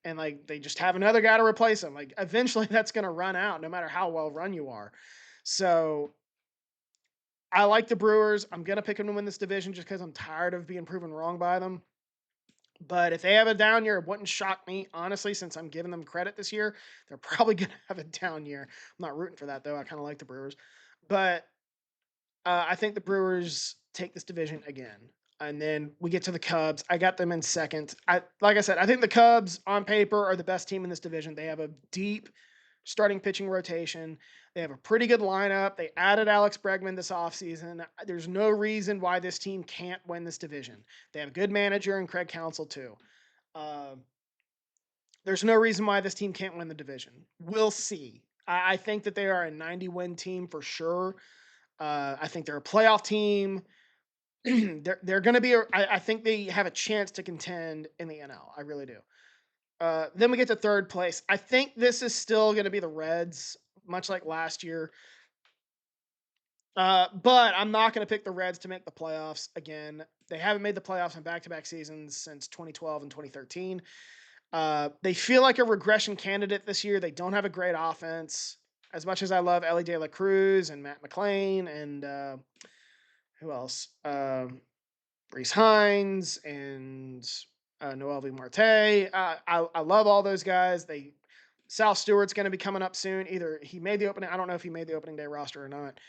and, like, they just have another guy to replace them. Like, eventually that's going to run out no matter how well run you are. So I like the Brewers. I'm going to pick them to win this division just because I'm tired of being proven wrong by them. But if they have a down year, it wouldn't shock me, honestly, since I'm giving them credit this year. They're probably going to have a down year. I'm not rooting for that, though. I kind of like the Brewers. But I think the Brewers take this division again. And then we get to the Cubs. I got them in second. Like I said, I think the Cubs on paper are the best team in this division. They have a deep starting pitching rotation. They have a pretty good lineup. They added Alex Bregman this offseason. There's no reason why this team can't win this division. They have a good manager and Craig Counsell too. Uh, there's no reason why this team can't win the division. We'll see. I think that they are a 90-win team for sure. I think they're a playoff team. They're going to be. I think they have a chance to contend in the NL. I really do. Then we get to third place. I think this is still going to be the Reds, much like last year. But I'm not going to pick the Reds to make the playoffs again. They haven't made the playoffs in back-to-back seasons since 2012 and 2013. They feel like a regression candidate this year. They don't have a great offense. As much as I love Ellie De La Cruz and Matt McClain and who else? Reese Hines and Noel V. Marte. I love all those guys. Sal Stewart's going to be coming up soon. Either he made the opening. I don't know if he made the opening day roster or not.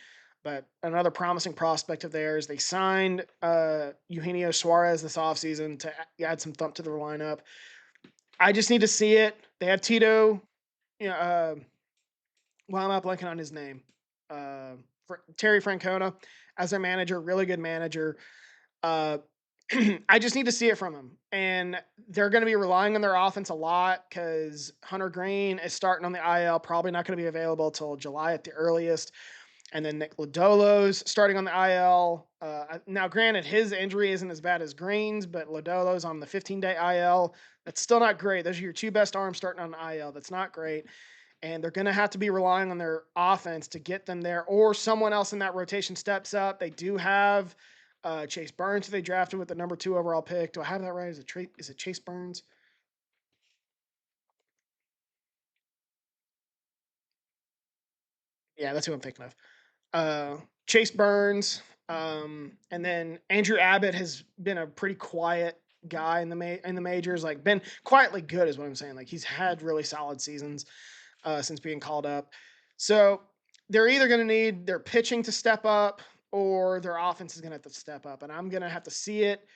But another promising prospect of theirs. They signed Eugenio Suarez this offseason to add some thump to their lineup. I just need to see it. They have Tito. You know, well, I'm not blanking on his name. Terry Francona as their manager. Really good manager. I just need to see it from him. And they're going to be relying on their offense a lot because Hunter Green is starting on the IL, probably not going to be available until July at the earliest. And then Nick Lodolo's starting on the IL. Now, granted, his injury isn't as bad as Green's, but Lodolo's on the 15-day IL. That's still not great. Those are your two best arms starting on the IL. That's not great. And they're going to have to be relying on their offense to get them there, or someone else in that rotation steps up. They do have Chase Burns, who they drafted with the number 2 overall pick. Do I have that right? Is it Chase Burns? Yeah, that's who I'm thinking of. Chase Burns, and then Andrew Abbott has been a pretty quiet guy in the majors. Like been quietly good is what I'm saying. Like he's had really solid seasons since being called up. So they're either going to need their pitching to step up or their offense is going to have to step up, and I'm going to have to see it.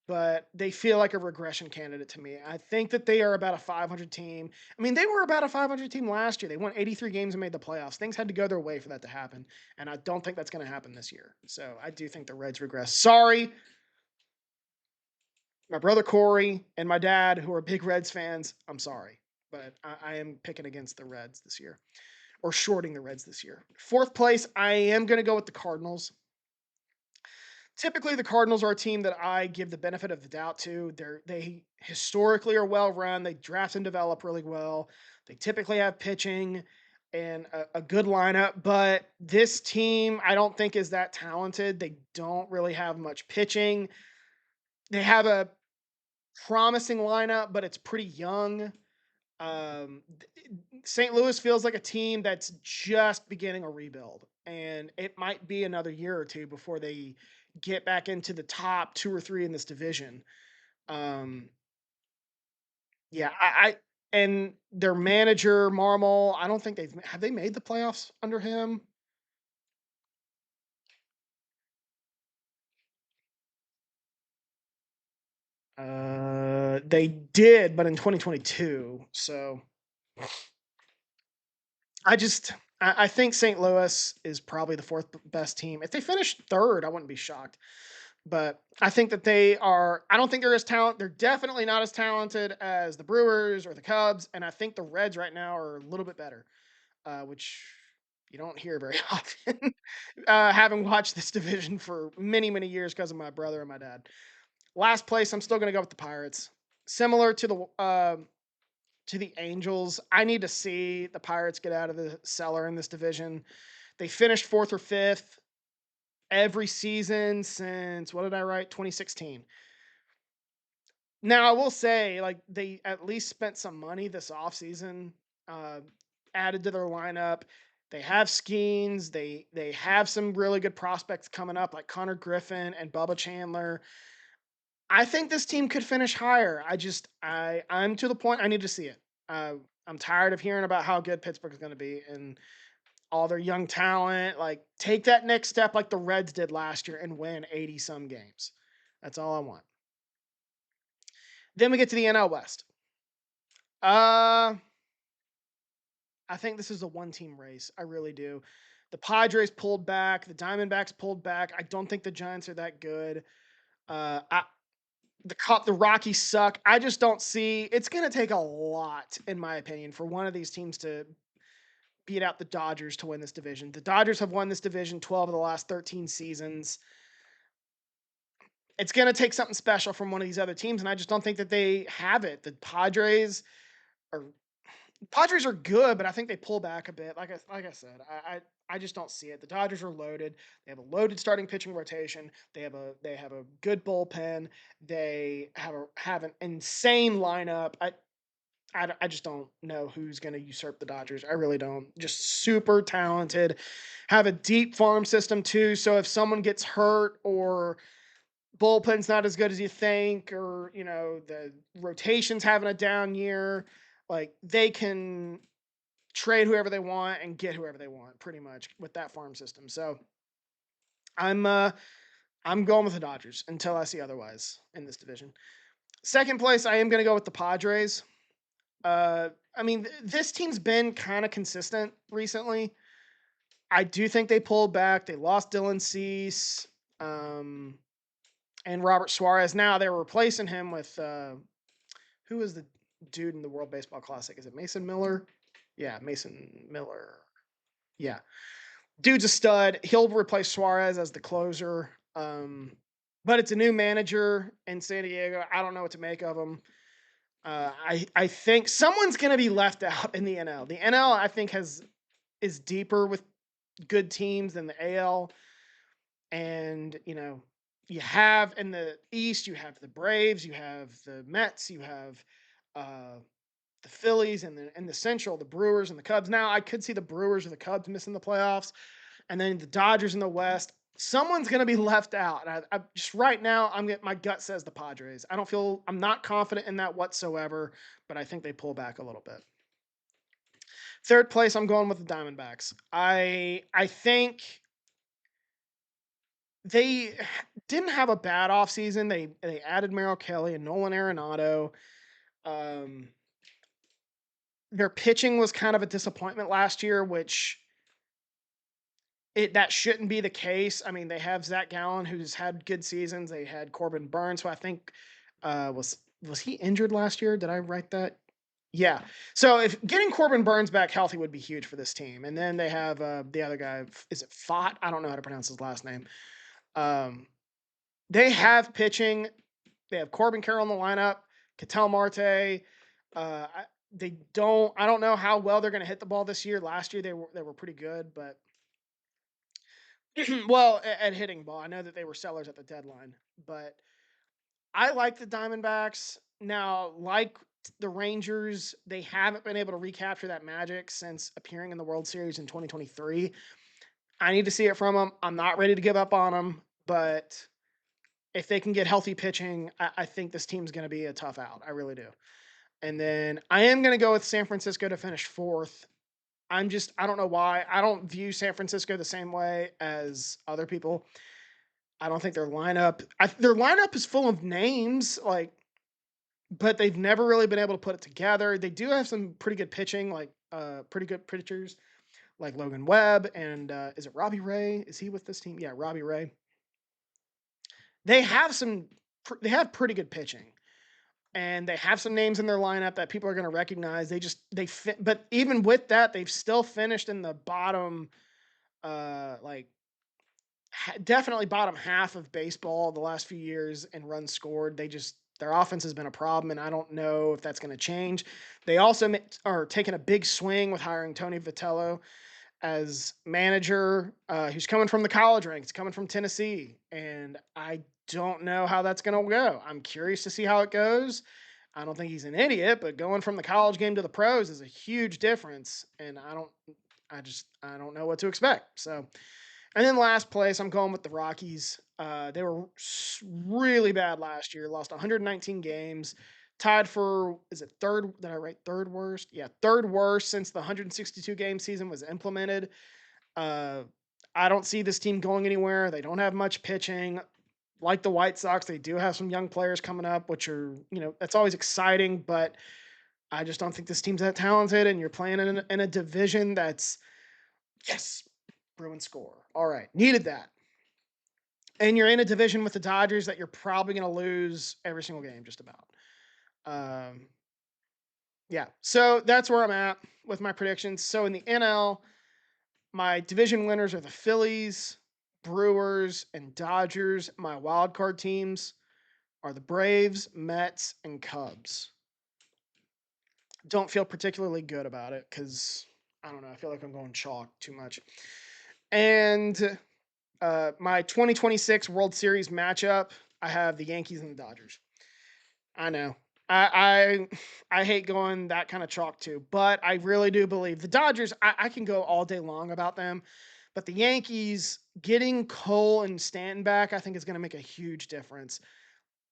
But they feel like a regression candidate to me. I think that they are about a 500 team. I mean, they were about a 500 team last year. They won 83 games and made the playoffs. Things had to go their way for that to happen, and I don't think that's going to happen this year. So I do think the Reds regress. Sorry, my brother Corey and my dad, who are big Reds fans. I'm sorry, but I am picking against the Reds this year, or shorting the Reds this year. Fourth place, I am going to go with the Cardinals. Typically the Cardinals are a team that I give the benefit of the doubt to. They historically are well run. They draft and develop really well. They typically have pitching and a good lineup, but this team I don't think is that talented. They don't really have much pitching. They have a promising lineup, but it's pretty young. Um, St. Louis feels like a team that's just beginning a rebuild, and it might be another year or two before they get back into the top 2 or 3 in this division. Um, yeah, and their manager Marmol, I don't think have they made the playoffs under him. They did, but in 2022. So I just I think St. Louis is probably the fourth best team. If they finish third, I wouldn't be shocked. But I think that they are. I don't think they're as talent. They're definitely not as talented as the Brewers or the Cubs, and I think the Reds right now are a little bit better, which you don't hear very often. Having watched this division for many many years because of my brother and my dad. Last place, I'm still going to go with the Pirates. Similar to the Angels, I need to see the Pirates get out of the cellar in this division. They finished fourth or fifth every season since, what did I write? 2016. Now, I will say, like, they at least spent some money this offseason, uh, added to their lineup. They have Skeens. They have some really good prospects coming up, like Connor Griffin and Bubba Chandler. I think this team could finish higher. I'm to the point I need to see it. Uh, I'm tired of hearing about how good Pittsburgh is going to be, and all their young talent. Like, take that next step like the Reds did last year and win 80 some games. That's all I want. Then we get to the NL West. Uh, I think this is a one team race. I really do. The Padres pulled back. The Diamondbacks pulled back. I don't think the Giants are that good. I, the Rockies suck. I just don't see. It's going to take a lot, in my opinion, for one of these teams to beat out the Dodgers to win this division. The Dodgers have won this division 12 of the last 13 seasons. It's going to take something special from one of these other teams, and I just don't think that they have it. The are Padres are good, but I think they pull back a bit. Like I said, I just don't see it. The Dodgers are loaded. They have a loaded starting pitching rotation. They have a good bullpen. They have an insane lineup. I just don't know who's going to usurp the Dodgers. I really don't. Just super talented. Have a deep farm system too. So if someone gets hurt or bullpen's not as good as you think, or the rotation's having a down year, like they can trade whoever they want and get whoever they want, pretty much with that farm system. So I'm uh I'm going with the Dodgers until I see otherwise in this division. Second place, I am going to go with the Padres. I mean, this team's been kind of consistent recently. I do think they pulled back. They lost Dylan Cease and Robert Suarez. Now they're replacing him with who is the dude in the World Baseball Classic? Is it Mason Miller? Yeah, Mason Miller. Yeah, dude's a stud. He'll replace Suarez as the closer. But it's a new manager in San Diego. I don't know what to make of him. I think someone's going to be left out in the NL. The NL I think is deeper with good teams than the AL. And you have in the East, you have the Braves, you have the Mets, you have uh, the Phillies, and the Central, the Brewers and the Cubs. Now I could see the Brewers or the Cubs missing the playoffs, and then the Dodgers in the West. Someone's going to be left out. And I just right now, my gut says the Padres. I'm not confident in that whatsoever, but I think they pull back a little bit. Third place, I'm going with the Diamondbacks. I think they didn't have a bad offseason. They added Merrill Kelly and Nolan Arenado. Um, their pitching was kind of a disappointment last year, which that shouldn't be the case. I mean, they have Zach Gallen, who's had good seasons. They had Corbin Burns, who I think was he injured last year? Did I write that? Yeah. So if getting Corbin Burns back healthy would be huge for this team. And then they have the other guy. Is it Fott? I don't know how to pronounce his last name. Um, they have pitching. They have Corbin Carroll in the lineup. Ketel Marte. They don't. I don't know how well they're going to hit the ball this year. Last year they were pretty good, but well, at hitting ball, I know that they were sellers at the deadline, but I like the Diamondbacks. Now, like the Rangers, they haven't been able to recapture that magic since appearing in the World Series in 2023. I need to see it from them. I'm not ready to give up on them, but if they can get healthy pitching, I think this team's going to be a tough out. I really do. And then I am going to go with San Francisco to finish fourth. I don't know why. I don't view San Francisco the same way as other people. I don't think their lineup is full of names, like, but they've never really been able to put it together. They do have some pretty good pitching, like pretty good pitchers, like Logan Webb and is it Robbie Ray? Is he with this team? Yeah, Robbie Ray. They have they have pretty good pitching, and they have some names in their lineup that people are going to recognize. But even with that, they've still finished in the bottom, like definitely bottom half of baseball the last few years in runs scored. Their offense has been a problem, and I don't know if that's going to change. They also are taking a big swing with hiring Tony Vitello as manager, who's coming from the college ranks, coming from Tennessee, and I don't know how that's going to go. I'm curious to see how it goes. I don't think he's an idiot, but going from the college game to the pros is a huge difference, and I don't know what to expect. So, and then last place, I'm going with the Rockies. They were really bad last year, lost 119 games, tied for, is it third? Did I write third worst? Yeah, third worst since the 162 game season was implemented. Uh, I don't see this team going anywhere. They don't have much pitching. Like the White Sox, they do have some young players coming up, which are, that's always exciting, but I just don't think this team's that talented. And you're playing in a division that's, yes, Bruins score. All right, needed that. And you're in a division with the Dodgers that you're probably going to lose every single game, just about. Um, yeah, so that's where I'm at with my predictions. So in the NL, my division winners are the Phillies, Brewers, and Dodgers. My wild card teams are the Braves, Mets, and Cubs. Don't feel particularly good about it because I don't know. I feel like I'm going chalk too much. And my 2026 World Series matchup, I have the Yankees and the Dodgers. I know. I hate going that kind of chalk too, but I really do believe the Dodgers. I can go all day long about them, but the Yankees getting Cole and Stanton back, I think is going to make a huge difference.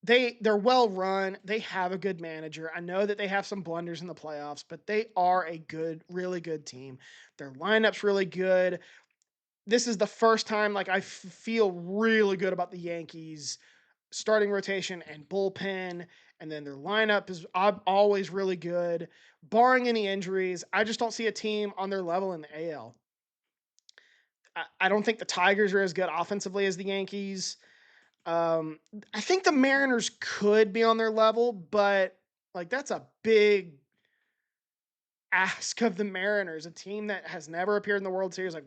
They're well run. They have a good manager. I know that they have some blunders in the playoffs, but they are a good, really good team. Their lineup's really good. This is the first time like I feel really good about the Yankees starting rotation and bullpen, and then their lineup is always really good, barring any injuries. I just don't see a team on their level in the AL. I don't think the Tigers are as good offensively as the Yankees. Um, I think the Mariners could be on their level, but like that's a big ask of the Mariners, a team that has never appeared in the World Series. Like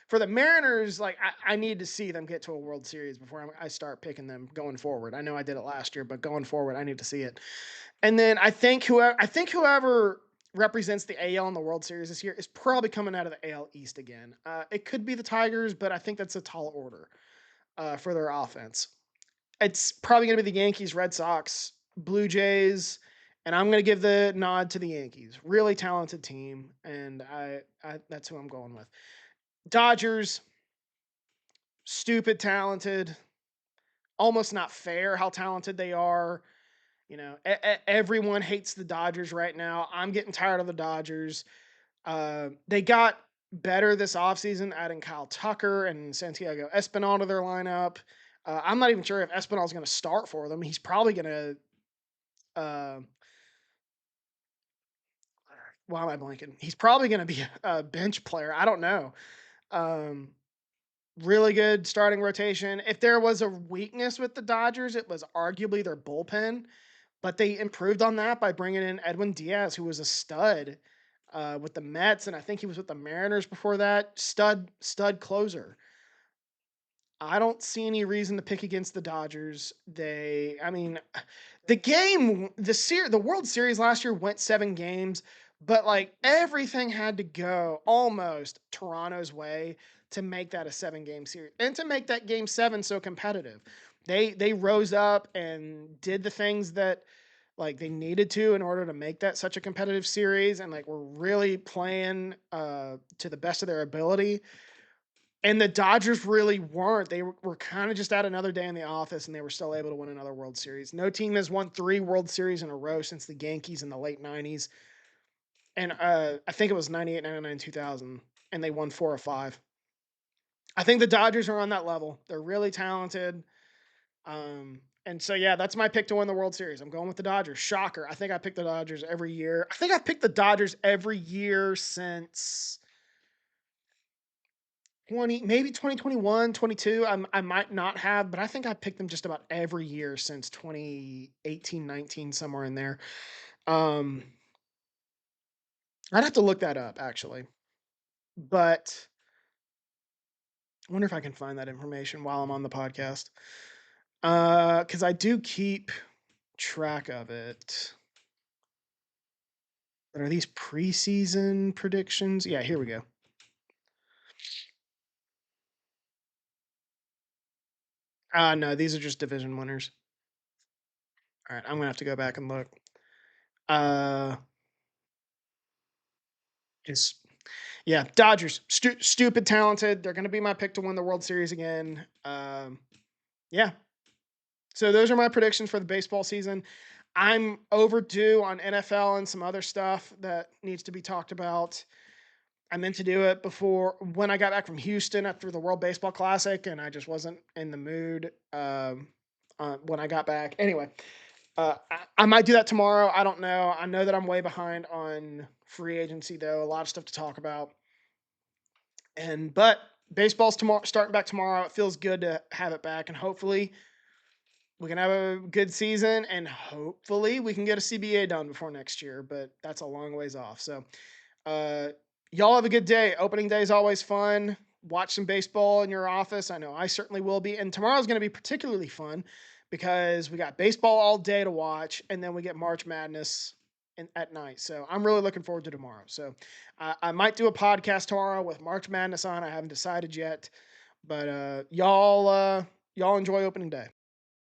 for the Mariners, like I need to see them get to a World Series before I start picking them going forward. I know I did it last year, but going forward, I need to see it. And then I think whoever represents the AL in the World Series this year is probably coming out of the AL East again. It could be the Tigers, but I think that's a tall order for their offense. It's probably going to be the Yankees, Red Sox, Blue Jays, and I'm going to give the nod to the Yankees. Really talented team, and I that's who I'm going with. Dodgers, stupid talented, almost not fair how talented they are. Everyone hates the Dodgers right now. I'm getting tired of the Dodgers. They got better this offseason, adding Kyle Tucker and Santiago Espinal to their lineup. I'm not even sure if Espinal is going to start for them. He's probably going to. Why am I blanking? He's probably going to be a bench player. I don't know. Um, really good starting rotation. If there was a weakness with the Dodgers, it was arguably their bullpen, but they improved on that by bringing in Edwin Diaz, who was a stud with the Mets, and I think he was with the Mariners before that. Stud closer. I don't see any reason to pick against the Dodgers. I mean, the World Series last year went 7 games, but like everything had to go almost Toronto's way to make that a 7 game series and to make that game 7 so competitive. They rose up and did the things that like they needed to in order to make that such a competitive series, and like were really playing to the best of their ability. And the Dodgers really weren't. They were kind of just at another day in the office, and they were still able to win another World Series. No team has won 3 World Series in a row since the Yankees in the late 90s. And I think it was 98, 99, 2000, and they won 4 or 5. I think the Dodgers are on that level. They're really talented. And so, yeah, that's my pick to win the World Series. I'm going with the Dodgers. Shocker. I think I pick the Dodgers every year. I think I've picked the Dodgers every year since maybe 2021, 22. I might not have, but I think I picked them just about every year since 2018, 19, somewhere in there. Um, I'd have to look that up actually, but I wonder if I can find that information while I'm on the podcast. Because I do keep track of it. But are these preseason predictions? Yeah, here we go. No, these are just division winners. All right, I'm gonna have to go back and look. Uh, just Yeah, Dodgers, stupid talented. They're gonna be my pick to win the World Series again. Yeah. So those are my predictions for the baseball season. I'm overdue on NFL and some other stuff that needs to be talked about. I meant to do it before when I got back from Houston after the World Baseball Classic, and I just wasn't in the mood when I got back. Anyway, I might do that tomorrow. I don't know. I know that I'm way behind on free agency, though. A lot of stuff to talk about. But baseball's tomorrow, starting back tomorrow. It feels good to have it back, and hopefully we can have a good season, and hopefully we can get a CBA done before next year. But that's a long ways off. So, uh, y'all have a good day. Opening day is always fun. Watch some baseball in your office. I know I certainly will be. And tomorrow's going to be particularly fun because we got baseball all day to watch, and then we get March Madness at night. So I'm really looking forward to tomorrow. So I might do a podcast tomorrow with March Madness on. I haven't decided yet, but y'all enjoy opening day.